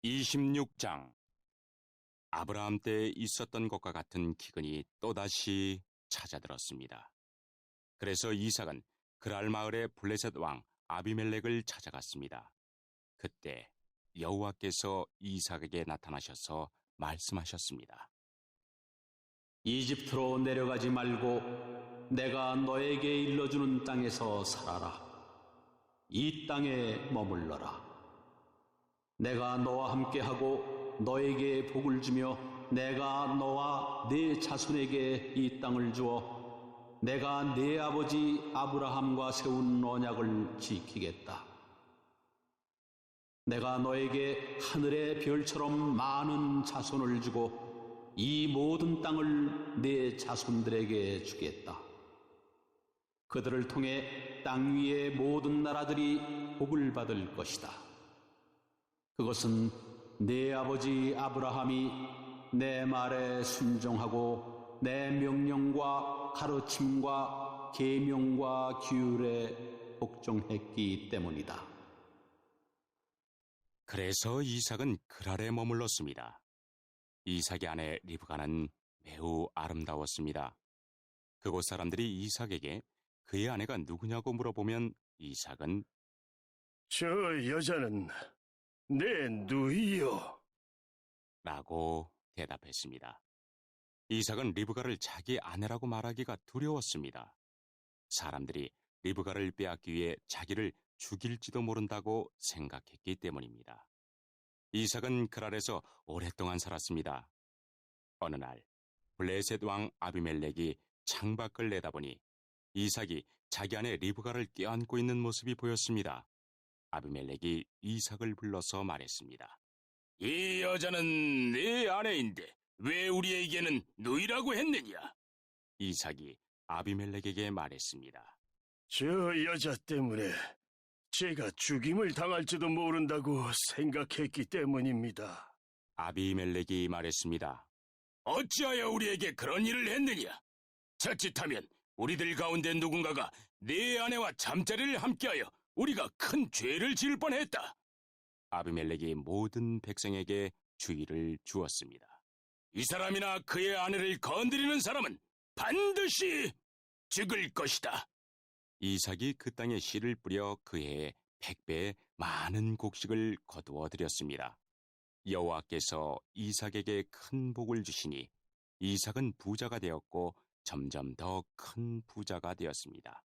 26장. 아브라함 때 있었던 것과 같은 기근이 또다시 찾아들었습니다. 그래서 이삭은 그랄 마을의 블레셋 왕 아비멜렉을 찾아갔습니다. 그때 여호와께서 이삭에게 나타나셔서 말씀하셨습니다. 이집트로 내려가지 말고 내가 너에게 일러주는 땅에서 살아라. 이 땅에 머물러라. 내가 너와 함께하고 너에게 복을 주며 내가 너와 네 자손에게 이 땅을 주어 내가 네 아버지 아브라함과 세운 언약을 지키겠다. 내가 너에게 하늘의 별처럼 많은 자손을 주고 이 모든 땅을 네 자손들에게 주겠다. 그들을 통해 땅 위의 모든 나라들이 복을 받을 것이다. 그것은 네 아버지 아브라함이 내 말에 순종하고 내 명령과 가르침과 계명과 규율에 복종했기 때문이다. 그래서 이삭은 그랄에 머물렀습니다. 이삭의 아내 리브가는 매우 아름다웠습니다. 그곳 사람들이 이삭에게 그의 아내가 누구냐고 물어보면 이삭은 저 여자는 내 누이요. 라고 대답했습니다. 이삭은 리브가를 자기 아내라고 말하기가 두려웠습니다. 사람들이 리브가를 빼앗기 위해 자기를 죽일지도 모른다고 생각했기 때문입니다. 이삭은 그랄에서 오랫동안 살았습니다. 어느 날 블레셋 왕 아비멜렉이 창밖을 내다보니 이삭이 자기 아내 리브가를 껴안고 있는 모습이 보였습니다. 아비멜렉이 이삭을 불러서 말했습니다. 이 여자는 네 아내인데 왜 우리에게는 누이라고 했느냐? 이삭이 아비멜렉에게 말했습니다. 저 여자 때문에 제가 죽임을 당할지도 모른다고 생각했기 때문입니다. 아비멜렉이 말했습니다. 어찌하여 우리에게 그런 일을 했느냐? 자칫하면 우리들 가운데 누군가가 네 아내와 잠자리를 함께하여 우리가 큰 죄를 지을 뻔했다. 아비멜렉이 모든 백성에게 주의를 주었습니다. 이 사람이나 그의 아내를 건드리는 사람은 반드시 죽을 것이다. 이삭이 그 땅에 씨를 뿌려 그 해에 100배의 많은 곡식을 거두어 드렸습니다. 여호와께서 이삭에게 큰 복을 주시니 이삭은 부자가 되었고 점점 더 큰 부자가 되었습니다.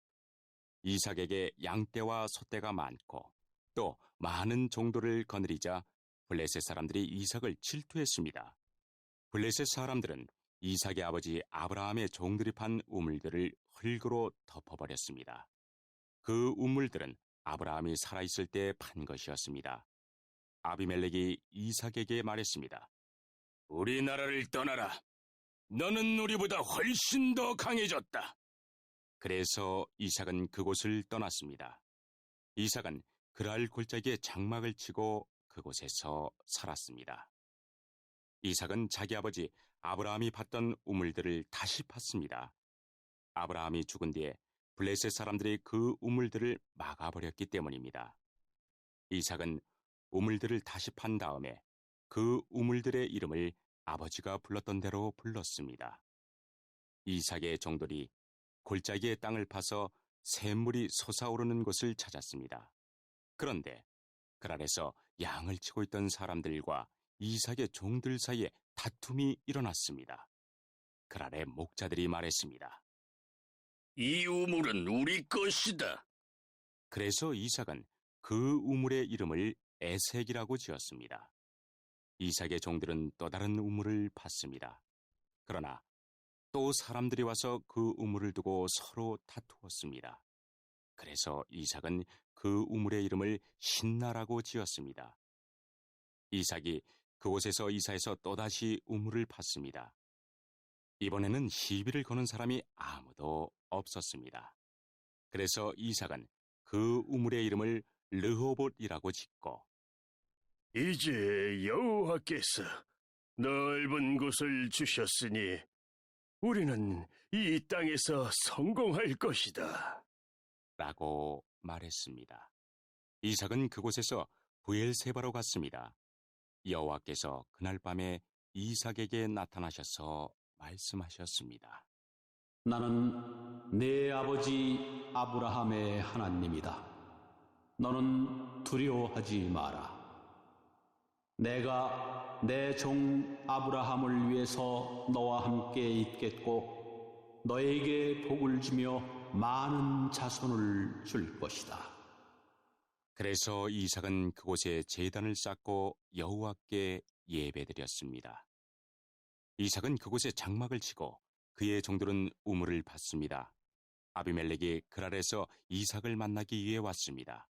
이삭에게 양떼와 소떼가 많고 또 많은 종들을 거느리자 블레셋 사람들이 이삭을 질투했습니다. 블레셋 사람들은 이삭의 아버지 아브라함의 종들이 판 우물들을 흙으로 덮어버렸습니다. 그 우물들은 아브라함이 살아있을 때 판 것이었습니다. 아비멜렉이 이삭에게 말했습니다. 우리나라를 떠나라. 너는 우리보다 훨씬 더 강해졌다. 그래서 이삭은 그곳을 떠났습니다. 이삭은 그랄 골짜기에 장막을 치고 그곳에서 살았습니다. 이삭은 자기 아버지 아브라함이 팠던 우물들을 다시 팠습니다. 아브라함이 죽은 뒤에 블레셋 사람들이 그 우물들을 막아버렸기 때문입니다. 이삭은 우물들을 다시 판 다음에 그 우물들의 이름을 아버지가 불렀던 대로 불렀습니다. 이삭의 종들이 골짜기의 땅을 파서 샘물이 솟아오르는 곳을 찾았습니다. 그런데 그랄에서 양을 치고 있던 사람들과 이삭의 종들 사이에 다툼이 일어났습니다. 그랄의 목자들이 말했습니다. 이 우물은 우리 것이다. 그래서 이삭은 그 우물의 이름을 에색이라고 지었습니다. 이삭의 종들은 또 다른 우물을 팠습니다. 그러나 또 사람들이 와서 그 우물을 두고 서로 다투었습니다. 그래서 이삭은 그 우물의 이름을 신나라고 지었습니다. 이삭이 그곳에서 이사해서 또다시 우물을 팠습니다. 이번에는 시비를 거는 사람이 아무도 없었습니다. 그래서 이삭은 그 우물의 이름을 르호봇이라고 짓고 이제 여호와께서 넓은 곳을 주셨으니 우리는 이 땅에서 성공할 것이다. 라고 말했습니다. 이삭은 그곳에서 브엘세바로 갔습니다. 여호와께서 그날 밤에 이삭에게 나타나셔서 말씀하셨습니다. 나는 내 아버지 아브라함의 하나님이다. 너는 두려워하지 마라. 내가 내 종 아브라함을 위해서 너와 함께 있겠고 너에게 복을 주며 많은 자손을 줄 것이다. 그래서 이삭은 그곳에 제단을 쌓고 여호와께 예배드렸습니다. 이삭은 그곳에 장막을 치고 그의 종들은 우물을 팠습니다. 아비멜렉이 그랄에서 이삭을 만나기 위해 왔습니다.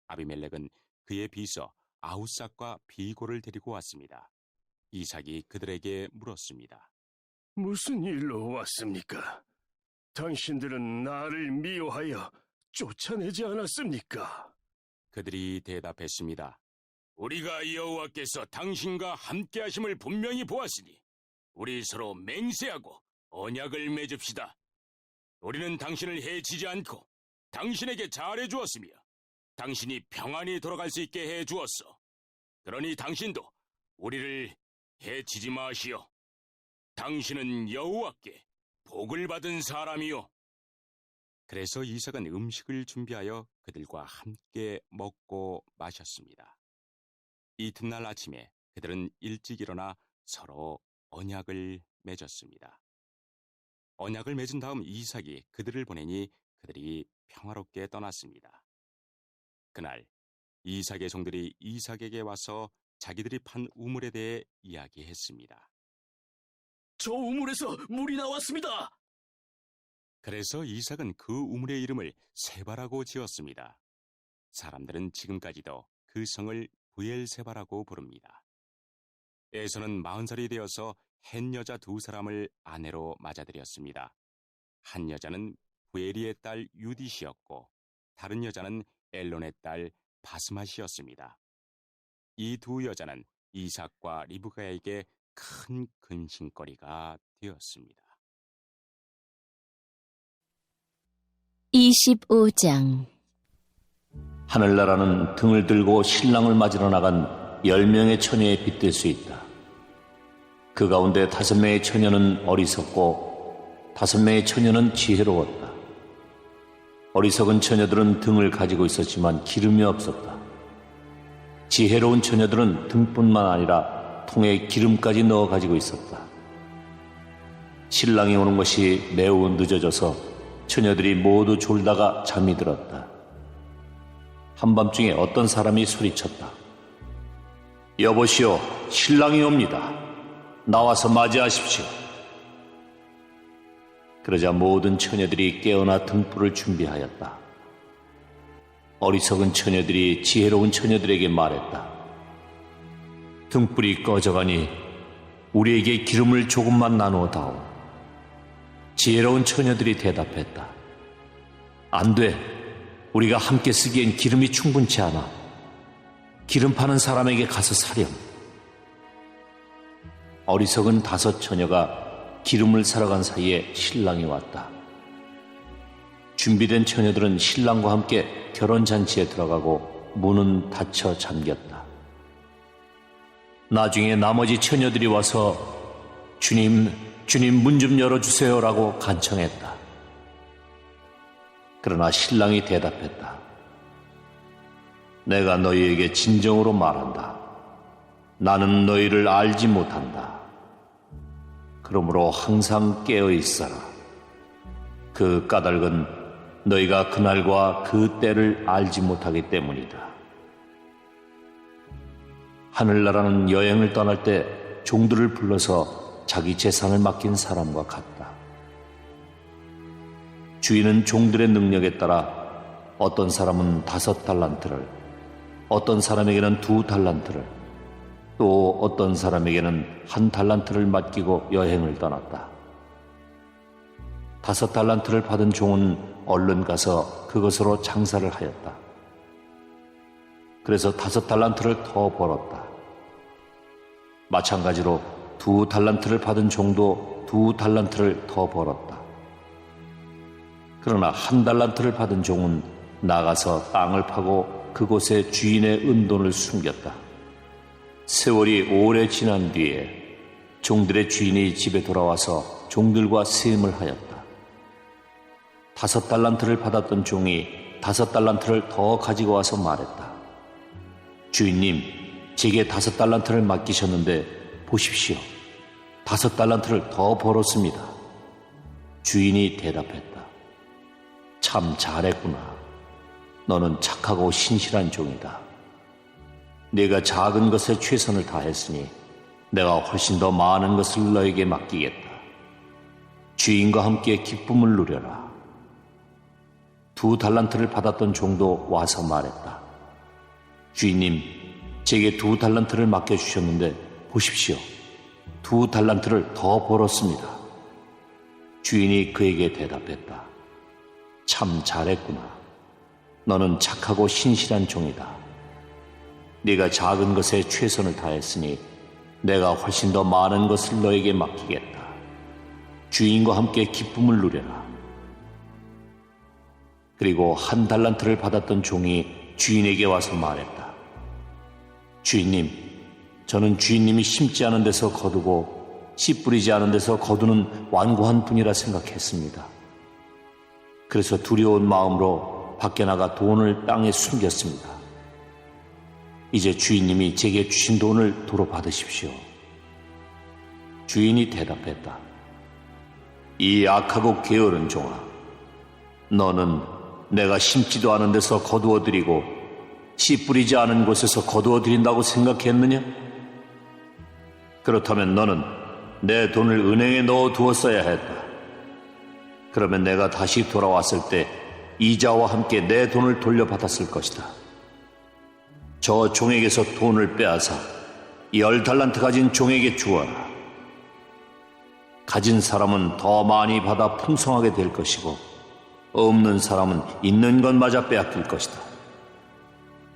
아비멜렉은 그의 비서 아우삭과 비고를 데리고 왔습니다. 이삭이 그들에게 물었습니다. 무슨 일로 왔습니까? 당신들은 나를 미워하여 쫓아내지 않았습니까? 그들이 대답했습니다. 우리가 여호와께서 당신과 함께 하심을 분명히 보았으니 우리 서로 맹세하고 언약을 맺읍시다. 우리는 당신을 해치지 않고 당신에게 잘해 주었으며 당신이 평안히 돌아갈 수 있게 해 주었어. 그러니 당신도 우리를 해치지 마시오. 당신은 여호와께 복을 받은 사람이요. 그래서 이삭은 음식을 준비하여 그들과 함께 먹고 마셨습니다. 이튿날 아침에 그들은 일찍 일어나 서로 언약을 맺었습니다. 언약을 맺은 다음 이삭이 그들을 보내니 그들이 평화롭게 떠났습니다. 그날 이삭의 종들이 이삭에게 와서 자기들이 판 우물에 대해 이야기했습니다. 저 우물에서 물이 나왔습니다. 그래서 이삭은 그 우물의 이름을 세바라고 지었습니다. 사람들은 지금까지도 그 성을 부엘세바라고 부릅니다. 에서는 40살이 되어서 헷 여자 2사람을 아내로 맞아들였습니다. 한 여자는 부엘리의 딸 유디시였고 다른 여자는 엘론의 딸 바스맛이었습니다. 이 2 여자는 이삭과 리브가에게 큰 근심거리가 되었습니다. 25장. 하늘나라는 등을 들고 신랑을 맞으러 나간 10명의 처녀에 빗댈 수 있다. 그 가운데 5명의 처녀는 어리석고 5명의 처녀는 지혜로웠다. 어리석은 처녀들은 등을 가지고 있었지만 기름이 없었다. 지혜로운 처녀들은 등뿐만 아니라 통에 기름까지 넣어 가지고 있었다. 신랑이 오는 것이 매우 늦어져서 처녀들이 모두 졸다가 잠이 들었다. 한밤중에 어떤 사람이 소리쳤다. 여보시오, 신랑이 옵니다. 나와서 맞이하십시오. 그러자 모든 처녀들이 깨어나 등불을 준비하였다. 어리석은 처녀들이 지혜로운 처녀들에게 말했다. 등불이 꺼져가니 우리에게 기름을 조금만 나누어 다오. 지혜로운 처녀들이 대답했다. 안 돼. 우리가 함께 쓰기엔 기름이 충분치 않아. 기름 파는 사람에게 가서 사렴. 어리석은 5 처녀가 기름을 사러 간 사이에 신랑이 왔다. 준비된 처녀들은 신랑과 함께 결혼잔치에 들어가고 문은 닫혀 잠겼다. 나중에 나머지 처녀들이 와서 주님 문 좀 열어주세요라고 간청했다. 그러나 신랑이 대답했다. 내가 너희에게 진정으로 말한다. 나는 너희를 알지 못한다. 그러므로 항상 깨어 있어라. 그 까닭은 너희가 그날과 그 때를 알지 못하기 때문이다. 하늘나라는 여행을 떠날 때 종들을 불러서 자기 재산을 맡긴 사람과 같다. 주인은 종들의 능력에 따라 어떤 사람은 5 달란트를, 어떤 사람에게는 2 달란트를, 또 어떤 사람에게는 1 달란트를 맡기고 여행을 떠났다. 5 달란트를 받은 종은 얼른 가서 그것으로 장사를 하였다. 그래서 5 달란트를 더 벌었다. 마찬가지로 2 달란트를 받은 종도 2 달란트를 더 벌었다. 그러나 1 달란트를 받은 종은 나가서 땅을 파고 그곳에 주인의 은돈을 숨겼다. 세월이 오래 지난 뒤에 종들의 주인이 집에 돌아와서 종들과 세임을 하였다. 5달란트를 받았던 종이 5달란트를 더 가지고 와서 말했다. 주인님, 제게 5달란트를 맡기셨는데 보십시오. 5달란트를 더 벌었습니다. 주인이 대답했다. 참 잘했구나. 너는 착하고 신실한 종이다. 네가 작은 것에 최선을 다했으니 내가 훨씬 더 많은 것을 너에게 맡기겠다. 주인과 함께 기쁨을 누려라. 2달란트를 받았던 종도 와서 말했다. 주인님, 제게 2달란트를 맡겨주셨는데 보십시오. 2달란트를 더 벌었습니다. 주인이 그에게 대답했다. 참 잘했구나. 너는 착하고 신실한 종이다. 네가 작은 것에 최선을 다했으니 내가 훨씬 더 많은 것을 너에게 맡기겠다. 주인과 함께 기쁨을 누려라. 그리고 1달란트를 받았던 종이 주인에게 와서 말했다. 주인님, 저는 주인님이 심지 않은 데서 거두고 씨 뿌리지 않은 데서 거두는 완고한 분이라 생각했습니다. 그래서 두려운 마음으로 밖에 나가 돈을 땅에 숨겼습니다. 이제 주인님이 제게 주신 돈을 도로 받으십시오. 주인이 대답했다. 이 악하고 게으른 종아, 너는 내가 심지도 않은 데서 거두어들이고 씨 뿌리지 않은 곳에서 거두어들인다고 생각했느냐? 그렇다면 너는 내 돈을 은행에 넣어두었어야 했다. 그러면 내가 다시 돌아왔을 때 이자와 함께 내 돈을 돌려받았을 것이다. 저 종에게서 돈을 빼앗아 10달란트 가진 종에게 주어라. 가진 사람은 더 많이 받아 풍성하게 될 것이고 없는 사람은 있는 것마저 빼앗길 것이다.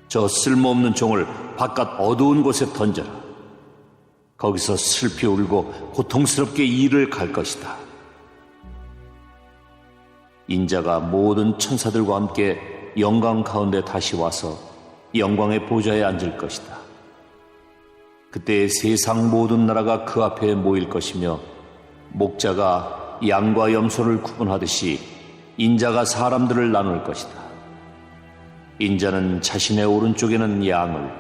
저 쓸모없는 종을 바깥 어두운 곳에 던져라. 거기서 슬피 울고 고통스럽게 일을 갈 것이다. 인자가 모든 천사들과 함께 영광 가운데 다시 와서 영광의 보좌에 앉을 것이다. 그때 세상 모든 나라가 그 앞에 모일 것이며 목자가 양과 염소를 구분하듯이 인자가 사람들을 나눌 것이다. 인자는 자신의 오른쪽에는 양을,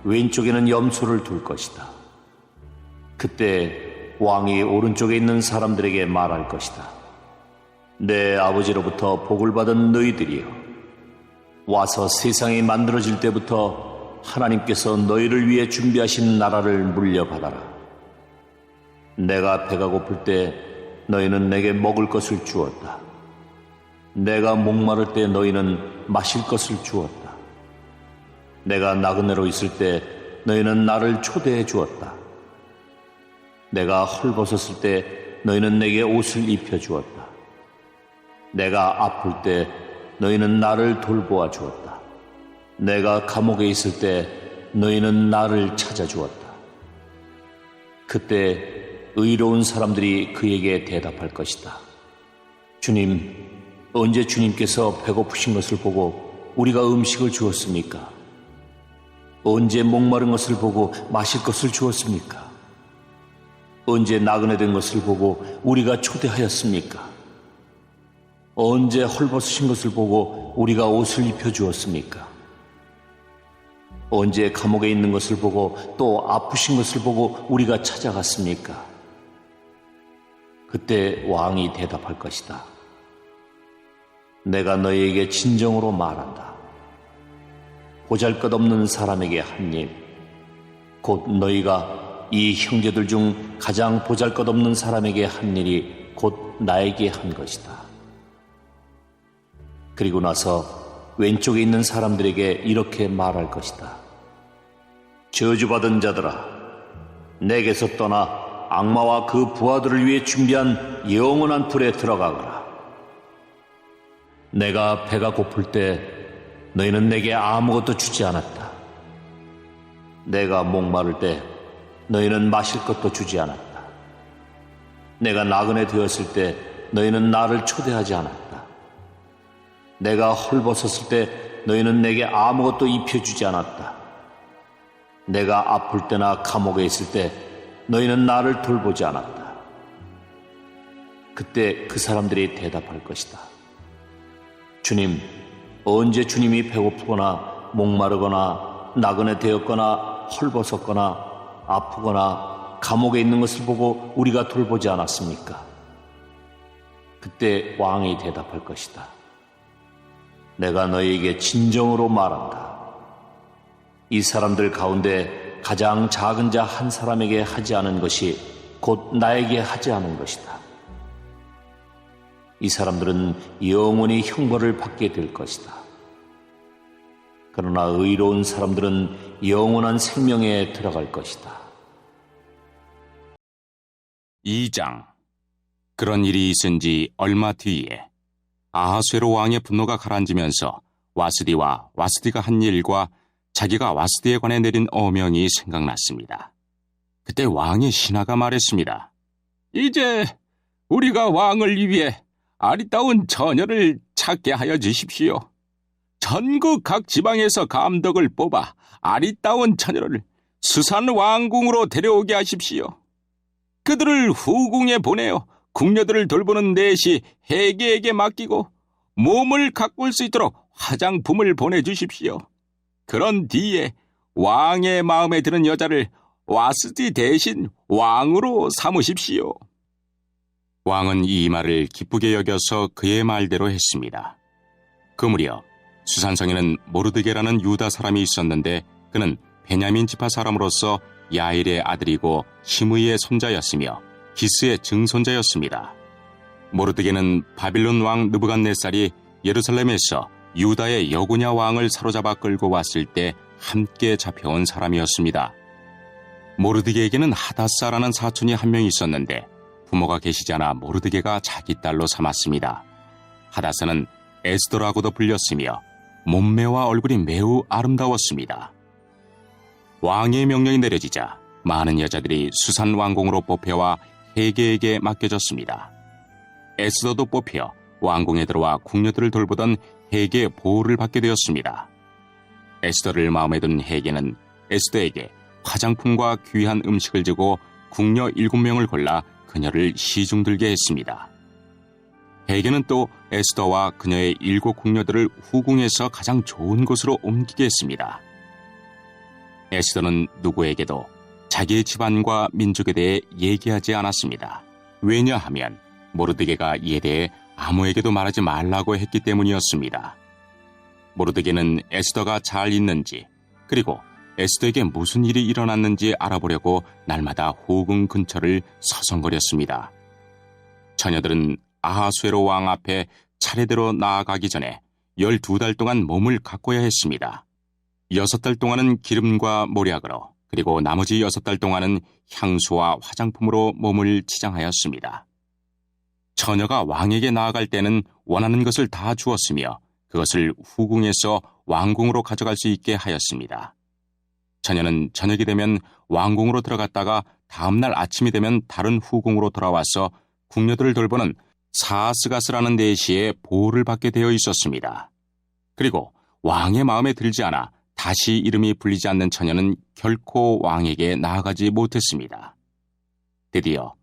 왼쪽에는 염소를 둘 것이다. 그때 왕이 오른쪽에 있는 사람들에게 말할 것이다. 내 아버지로부터 복을 받은 너희들이여, 와서 세상이 만들어질 때부터 하나님께서 너희를 위해 준비하신 나라를 물려받아라. 내가 배가 고플 때 너희는 내게 먹을 것을 주었다. 내가 목마를 때 너희는 마실 것을 주었다. 내가 나그네로 있을 때 너희는 나를 초대해 주었다. 내가 헐벗었을 때 너희는 내게 옷을 입혀 주었다. 내가 아플 때 너희는 나를 돌보아 주었다. 내가 감옥에 있을 때 너희는 나를 찾아주었다. 그때 의로운 사람들이 그에게 대답할 것이다. 주님, 언제 주님께서 배고프신 것을 보고 우리가 음식을 주었습니까? 언제 목마른 것을 보고 마실 것을 주었습니까? 언제 나그네 된 것을 보고 우리가 초대하였습니까? 언제 헐벗으신 것을 보고 우리가 옷을 입혀주었습니까? 언제 감옥에 있는 것을 보고 또 아프신 것을 보고 우리가 찾아갔습니까? 그때 왕이 대답할 것이다. 내가 너희에게 진정으로 말한다. 보잘것없는 사람에게 한 일, 곧 너희가 이 형제들 중 가장 보잘것없는 사람에게 한 일이 곧 나에게 한 것이다. 그리고 나서 왼쪽에 있는 사람들에게 이렇게 말할 것이다. 저주받은 자들아, 내게서 떠나 악마와 그 부하들을 위해 준비한 영원한 불에 들어가거라. 내가 배가 고플 때 너희는 내게 아무것도 주지 않았다. 내가 목마를 때 너희는 마실 것도 주지 않았다. 내가 나그네 되었을 때 너희는 나를 초대하지 않았다. 내가 헐벗었을 때 너희는 내게 아무것도 입혀주지 않았다. 내가 아플 때나 감옥에 있을 때 너희는 나를 돌보지 않았다. 그때 그 사람들이 대답할 것이다. 주님, 언제 주님이 배고프거나 목마르거나 나그네 되었거나 헐벗었거나 아프거나 감옥에 있는 것을 보고 우리가 돌보지 않았습니까? 그때 왕이 대답할 것이다. 내가 너희에게 진정으로 말한다. 이 사람들 가운데 가장 작은 자 한 사람에게 하지 않은 것이 곧 나에게 하지 않은 것이다. 이 사람들은 영원히 형벌을 받게 될 것이다. 그러나 의로운 사람들은 영원한 생명에 들어갈 것이다. 2장. 그런 일이 있은 지 얼마 뒤에 아하수에로 왕의 분노가 가라앉으면서 와스디와 와스디가 한 일과 자기가 와스디에 관해 내린 어명이 생각났습니다. 그때 왕의 신하가 말했습니다. 이제 우리가 왕을 위해 아리따운 처녀를 찾게 하여 주십시오. 전국 각 지방에서 감독을 뽑아 아리따운 처녀를 수산 왕궁으로 데려오게 하십시오. 그들을 후궁에 보내어 궁녀들을 돌보는 넷이 해계에게 맡기고 몸을 가꿀 수 있도록 화장품을 보내주십시오. 그런 뒤에 왕의 마음에 드는 여자를 와스디 대신 왕으로 삼으십시오. 왕은 이 말을 기쁘게 여겨서 그의 말대로 했습니다. 그 무렵 수산성에는 모르드게라는 유다 사람이 있었는데 그는 베냐민 지파 사람으로서 야일의 아들이고 시므이의 손자였으며 기스의 증손자였습니다. 모르드게는 바빌론 왕 느부갓네살이 예루살렘에서 유다의 여고냐 왕을 사로잡아 끌고 왔을 때 함께 잡혀온 사람이었습니다. 모르드게에게는 하다사라는 사촌이 한 명 있었는데 부모가 계시지 않아 모르드게가 자기 딸로 삼았습니다. 하다사는 에스더라고도 불렸으며 몸매와 얼굴이 매우 아름다웠습니다. 왕의 명령이 내려지자 많은 여자들이 수산 왕궁으로 뽑혀와 해계에게 맡겨졌습니다. 에스더도 뽑혀 왕궁에 들어와 궁녀들을 돌보던 해계의 보호를 받게 되었습니다. 에스더를 마음에 둔 해계는 에스더에게 화장품과 귀한 음식을 주고 궁녀 7명을 골라 그녀를 시중들게 했습니다. 해계는 또 에스더와 그녀의 7 궁녀들을 후궁에서 가장 좋은 곳으로 옮기게 했습니다. 에스더는 누구에게도 자기의 집안과 민족에 대해 얘기하지 않았습니다. 왜냐하면 모르드게가 이에 대해 아무에게도 말하지 말라고 했기 때문이었습니다. 모르드게는 에스더가 잘 있는지 그리고 에스더에게 무슨 일이 일어났는지 알아보려고 날마다 후궁 근처를 서성거렸습니다. 처녀들은 아하수에로 왕 앞에 차례대로 나아가기 전에 12달 동안 몸을 가꿔야 했습니다. 6달 동안은 기름과 모략으로 그리고 나머지 6달 동안은 향수와 화장품으로 몸을 치장하였습니다. 처녀가 왕에게 나아갈 때는 원하는 것을 다 주었으며 그것을 후궁에서 왕궁으로 가져갈 수 있게 하였습니다. 처녀는 저녁이 되면 왕궁으로 들어갔다가 다음날 아침이 되면 다른 후궁으로 돌아와서 궁녀들을 돌보는 사아스가스라는 내시의 보호를 받게 되어 있었습니다. 그리고 왕의 마음에 들지 않아 다시 이름이 불리지 않는 처녀는 결코 왕에게 나아가지 못했습니다. 드디어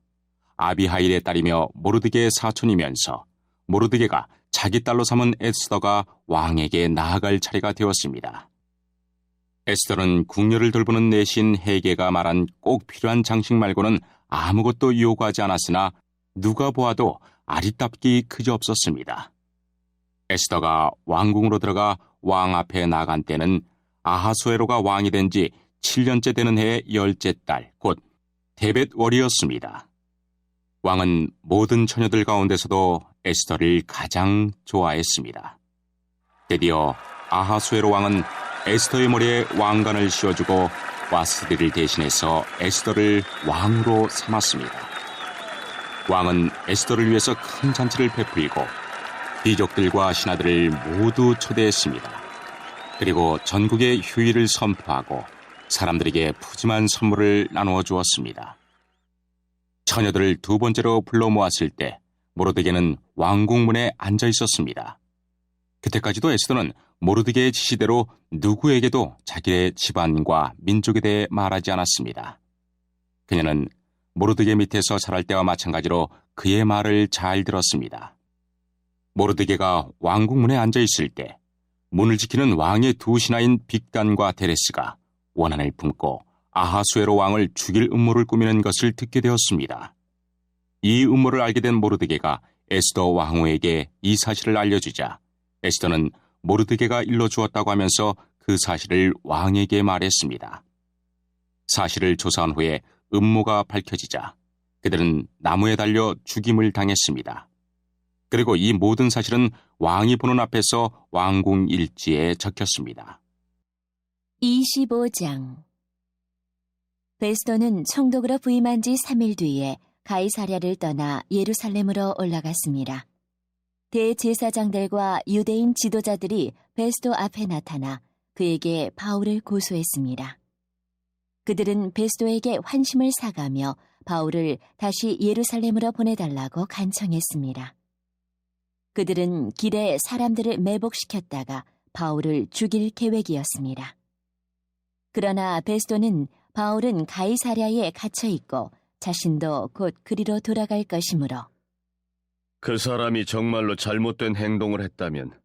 아비하일의 딸이며 모르드게의 사촌이면서 모르드게가 자기 딸로 삼은 에스더가 왕에게 나아갈 차례가 되었습니다. 에스더는 궁녀를 돌보는 내신 해계가 말한 꼭 필요한 장식 말고는 아무것도 요구하지 않았으나 누가 보아도 아리따기 그지없었습니다. 에스더가 왕궁으로 들어가 왕 앞에 나간 때는 아하수에로가 왕이 된 지 7년째 되는 해의 10째 달, 곧 데벳월이었습니다. 왕은 모든 처녀들 가운데서도 에스더를 가장 좋아했습니다. 드디어 아하수에로 왕은 에스더의 머리에 왕관을 씌워주고 와스디를 대신해서 에스더를 왕으로 삼았습니다. 왕은 에스더를 위해서 큰 잔치를 베풀고 귀족들과 신하들을 모두 초대했습니다. 그리고 전국에 휴일을 선포하고 사람들에게 푸짐한 선물을 나누어 주었습니다. 처녀들을 2번째로 불러 모았을 때 모르드게는 왕궁문에 앉아 있었습니다. 그때까지도 에스더는 모르드게의 지시대로 누구에게도 자기의 집안과 민족에 대해 말하지 않았습니다. 그녀는 모르드게 밑에서 자랄 때와 마찬가지로 그의 말을 잘 들었습니다. 모르드게가 왕궁 문에 앉아 있을 때 문을 지키는 왕의 두 신하인 빅단과 데레스가 원한을 품고 아하수에로 왕을 죽일 음모를 꾸미는 것을 듣게 되었습니다. 이 음모를 알게 된 모르드게가 에스더 왕후에게 이 사실을 알려주자 에스더는 모르드게가 일러주었다고 하면서 그 사실을 왕에게 말했습니다. 사실을 조사한 후에 음모가 밝혀지자 그들은 나무에 달려 죽임을 당했습니다. 그리고 이 모든 사실은 왕이 보는 앞에서 왕궁 일지에 적혔습니다. 25장 베스도는 총독으로 부임한 지 3일 뒤에 가이사랴를 떠나 예루살렘으로 올라갔습니다. 대제사장들과 유대인 지도자들이 베스도 앞에 나타나 그에게 바울을 고소했습니다. 그들은 베스도에게 환심을 사가며 바울을 다시 예루살렘으로 보내달라고 간청했습니다. 그들은 길에 사람들을 매복시켰다가 바울을 죽일 계획이었습니다. 그러나 베스도는 바울은 가이사랴에 갇혀 있고 자신도 곧 그리로 돌아갈 것이므로 그 사람이 정말로 잘못된 행동을 했다면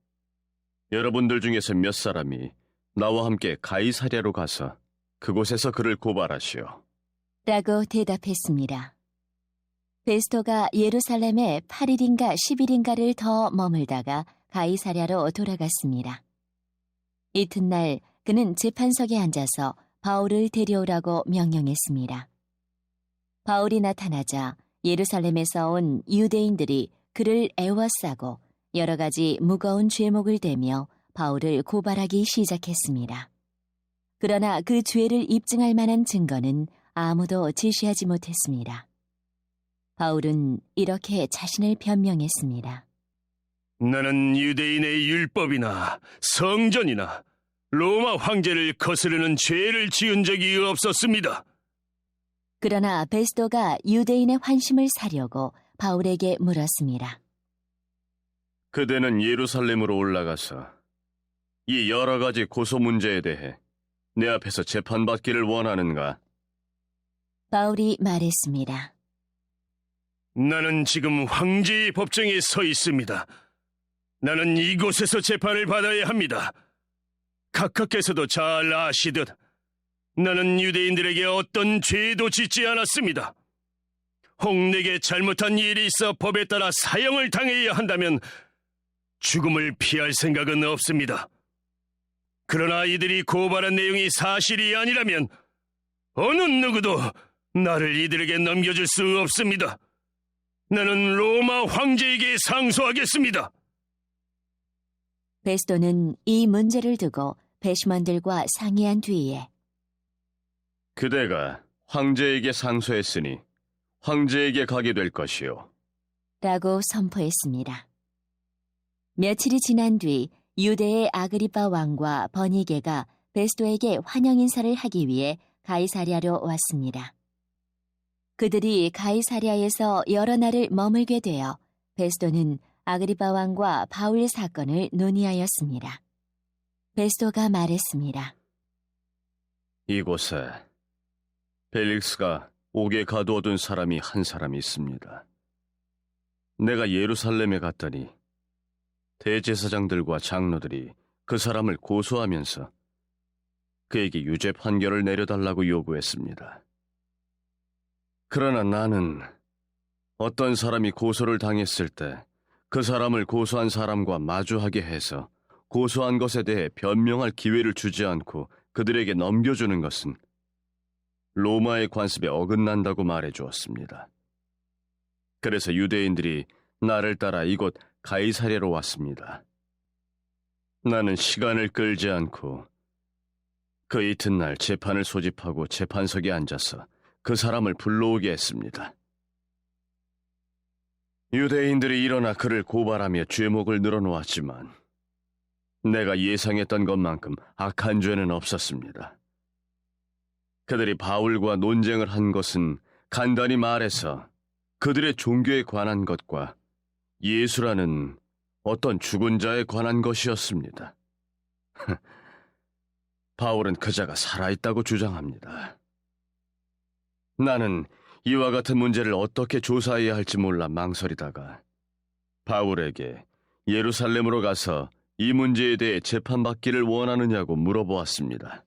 여러분들 중에서 몇 사람이 나와 함께 가이사랴로 가서 그곳에서 그를 고발하시오. 라고 대답했습니다. 베스토가 예루살렘에 8일인가 10일인가를 더 머물다가 가이사랴로 돌아갔습니다. 이튿날 그는 재판석에 앉아서 바울을 데려오라고 명령했습니다. 바울이 나타나자 예루살렘에서 온 유대인들이 그를 애워싸고 여러 가지 무거운 죄목을 대며 바울을 고발하기 시작했습니다. 그러나 그 죄를 입증할 만한 증거는 아무도 제시하지 못했습니다. 바울은 이렇게 자신을 변명했습니다. 나는 유대인의 율법이나 성전이나 로마 황제를 거스르는 죄를 지은 적이 없었습니다. 그러나 베스도가 유대인의 환심을 사려고 바울에게 물었습니다. 그대는 예루살렘으로 올라가서 이 여러 가지 고소 문제에 대해 내 앞에서 재판받기를 원하는가? 바울이 말했습니다. 나는 지금 황제의 법정에 서 있습니다. 나는 이곳에서 재판을 받아야 합니다. 각하께서도 잘 아시듯 나는 유대인들에게 어떤 죄도 짓지 않았습니다. 혹 내게 잘못한 일이 있어 법에 따라 사형을 당해야 한다면 죽음을 피할 생각은 없습니다. 그러나 이들이 고발한 내용이 사실이 아니라면 어느 누구도 나를 이들에게 넘겨줄 수 없습니다. 나는 로마 황제에게 상소하겠습니다. 베스도는 이 문제를 두고 배심원들과 상의한 뒤에 그대가 황제에게 상소했으니 황제에게 가게 될 것이요. 라고 선포했습니다. 며칠이 지난 뒤 유대의 아그리빠 왕과 버니게가 베스도에게 환영 인사를 하기 위해 가이사랴로 왔습니다. 그들이 가이사랴에서 여러 날을 머물게 되어 베스도는 아그리빠 왕과 바울 사건을 논의하였습니다. 베스도가 말했습니다. 이곳에 벨릭스가 옥에 가두어둔 사람이 한 사람이 있습니다. 내가 예루살렘에 갔더니 대제사장들과 장로들이 그 사람을 고소하면서 그에게 유죄 판결을 내려달라고 요구했습니다. 그러나 나는 어떤 사람이 고소를 당했을 때 그 사람을 고소한 사람과 마주하게 해서 고소한 것에 대해 변명할 기회를 주지 않고 그들에게 넘겨주는 것은 로마의 관습에 어긋난다고 말해주었습니다. 그래서 유대인들이 나를 따라 이곳 가이사랴로 왔습니다. 나는 시간을 끌지 않고 그 이튿날 재판을 소집하고 재판석에 앉아서 그 사람을 불러오게 했습니다. 유대인들이 일어나 그를 고발하며 죄목을 늘어놓았지만 내가 예상했던 것만큼 악한 죄는 없었습니다. 그들이 바울과 논쟁을 한 것은 간단히 말해서 그들의 종교에 관한 것과 예수라는 어떤 죽은 자에 관한 것이었습니다. 바울은 그자가 살아있다고 주장합니다. 나는 이와 같은 문제를 어떻게 조사해야 할지 몰라 망설이다가 바울에게 예루살렘으로 가서 이 문제에 대해 재판받기를 원하느냐고 물어보았습니다.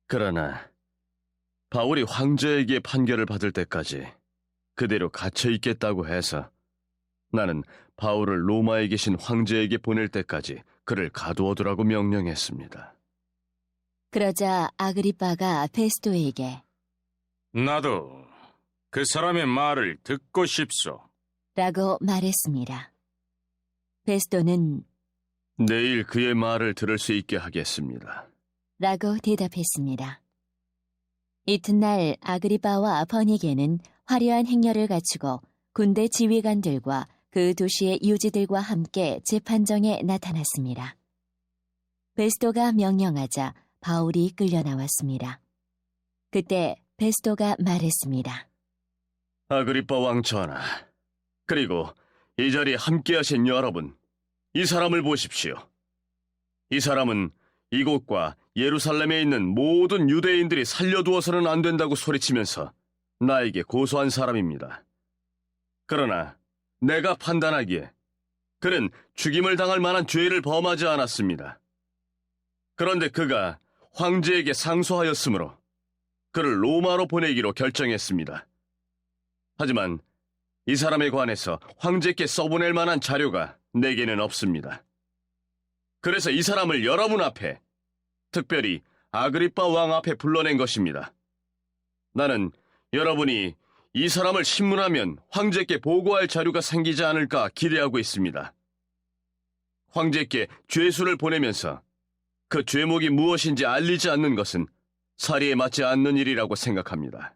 그러나 바울이 황제에게 판결을 받을 때까지 그대로 갇혀 있겠다고 해서 나는 바울을 로마에 계신 황제에게 보낼 때까지 그를 가두어두라고 명령했습니다. 그러자 아그리빠가 베스도에게 나도 그 사람의 말을 듣고 싶소. 라고 말했습니다. 베스도는 내일 그의 말을 들을 수 있게 하겠습니다. 라고 대답했습니다. 이튿날 아그리빠와 버니게는 화려한 행렬을 갖추고 군대 지휘관들과 그 도시의 유지들과 함께 재판정에 나타났습니다. 베스도가 명령하자 바울이 끌려 나왔습니다. 그때 베스도가 말했습니다. 아그리빠 왕 전하, 그리고 이 자리에 함께하신 여러분, 이 사람을 보십시오. 이 사람은 이곳과 예루살렘에 있는 모든 유대인들이 살려두어서는 안 된다고 소리치면서 나에게 고소한 사람입니다. 그러나 내가 판단하기에 그는 죽임을 당할 만한 죄를 범하지 않았습니다. 그런데 그가 황제에게 상소하였으므로 그를 로마로 보내기로 결정했습니다. 하지만 이 사람에 관해서 황제께 써보낼 만한 자료가 내게는 없습니다. 그래서 이 사람을 여러분 앞에, 특별히 아그리빠 왕 앞에 불러낸 것입니다. 나는 여러분이 이 사람을 신문하면 황제께 보고할 자료가 생기지 않을까 기대하고 있습니다. 황제께 죄수를 보내면서 그 죄목이 무엇인지 알리지 않는 것은 사리에 맞지 않는 일이라고 생각합니다.